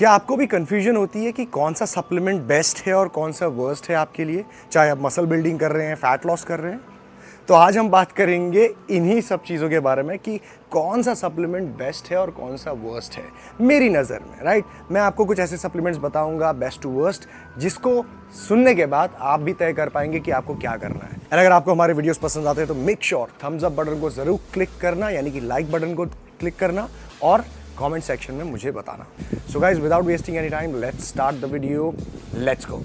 क्या आपको भी कन्फ्यूजन होती है कि कौन सा सप्लीमेंट बेस्ट है और कौन सा वर्स्ट है आपके लिए, चाहे आप मसल बिल्डिंग कर रहे हैं, फैट लॉस कर रहे हैं? तो आज हम बात करेंगे इन्हीं सब चीज़ों के बारे में कि कौन सा सप्लीमेंट बेस्ट है और कौन सा वर्स्ट है मेरी नज़र में, राइट? मैं आपको कुछ ऐसे सप्लीमेंट्स बताऊंगा बेस्ट टू वर्स्ट, जिसको सुनने के बाद आप भी तय कर पाएंगे कि आपको क्या करना है। और अगर आपको हमारे वीडियोस पसंद आते हैं तो make sure thumbs up button को ज़रूर क्लिक करना, यानी कि लाइक बटन को क्लिक करना और कमेंट सेक्शन में मुझे बताना। So guys, without wasting any time, let's start the video, let's go.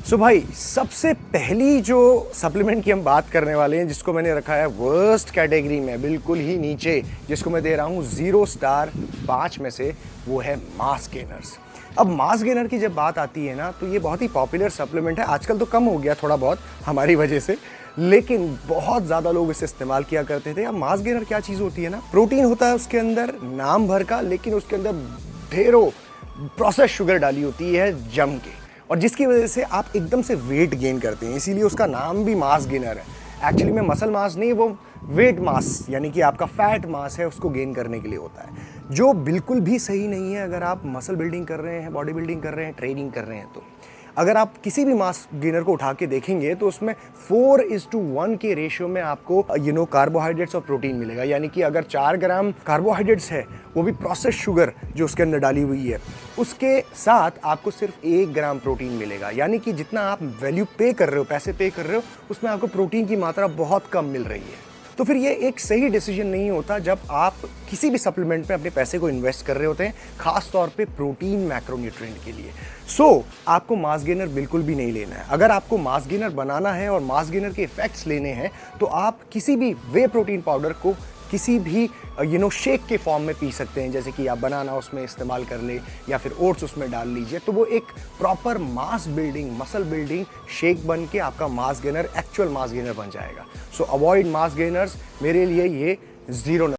So भाई, सबसे पहली जो सप्लीमेंट की हम बात करने वाले हैं, जिसको मैंने रखा है वर्स्ट कैटेगरी में, बिल्कुल ही नीचे, जिसको मैं दे रहा हूँ 0 स्टार 5 में से, वो है मास गेनर्स। अब मास गेनर की जब बात आती है ना, तो ये बहुत ही पॉपुलर सप्लीमेंट है। आजकल तो कम हो गया थोड़ा बहुत हमारी वजह से, लेकिन बहुत ज़्यादा लोग इसे इस्तेमाल किया करते थे। अब मास गेनर क्या चीज़ होती है ना, प्रोटीन होता है उसके अंदर नाम भर का, लेकिन उसके अंदर ढेरों प्रोसेस शुगर डाली होती है जम के, और जिसकी वजह से आप एकदम से वेट गेन करते हैं, इसीलिए उसका नाम भी मास गेनर है। एक्चुअली में मसल मास नहीं, वो वेट मास, यानी कि आपका फैट मास है, उसको गेन करने के लिए होता है, जो बिल्कुल भी सही नहीं है अगर आप मसल बिल्डिंग कर रहे हैं, बॉडी बिल्डिंग कर रहे हैं, ट्रेनिंग कर रहे हैं। तो अगर आप किसी भी मास गेनर को उठा के देखेंगे तो उसमें 4:1 के रेशियो में आपको कार्बोहाइड्रेट्स और प्रोटीन मिलेगा। यानी कि अगर 4 ग्राम कार्बोहाइड्रेट्स है, वो भी प्रोसेस शुगर जो उसके अंदर डाली हुई है, उसके साथ आपको सिर्फ 1 ग्राम प्रोटीन मिलेगा। यानी कि जितना आप वैल्यू पे कर रहे हो, पैसे पे कर रहे हो, उसमें आपको प्रोटीन की मात्रा बहुत कम मिल रही है। तो फिर ये एक सही डिसीजन नहीं होता जब आप किसी भी सप्लीमेंट में अपने पैसे को इन्वेस्ट कर रहे होते हैं, खास तौर पे प्रोटीन मैक्रोन्यूट्रिएंट के लिए। सो आपको मास गेनर बिल्कुल भी नहीं लेना है। अगर आपको मास गेनर बनाना है और मास गेनर के इफेक्ट्स लेने हैं, तो आप किसी भी वे प्रोटीन पाउडर को किसी भी शेक के फॉर्म में पी सकते हैं, जैसे कि आप बनाना उसमें इस्तेमाल कर ले या फिर ओट्स उसमें डाल लीजिए, तो वो एक प्रॉपर मास बिल्डिंग, मसल बिल्डिंग शेक बन के आपका mass gainer, actual mass gainer बन जाएगा। सो अवॉइड मास गेनर्स, मेरे लिए ये 0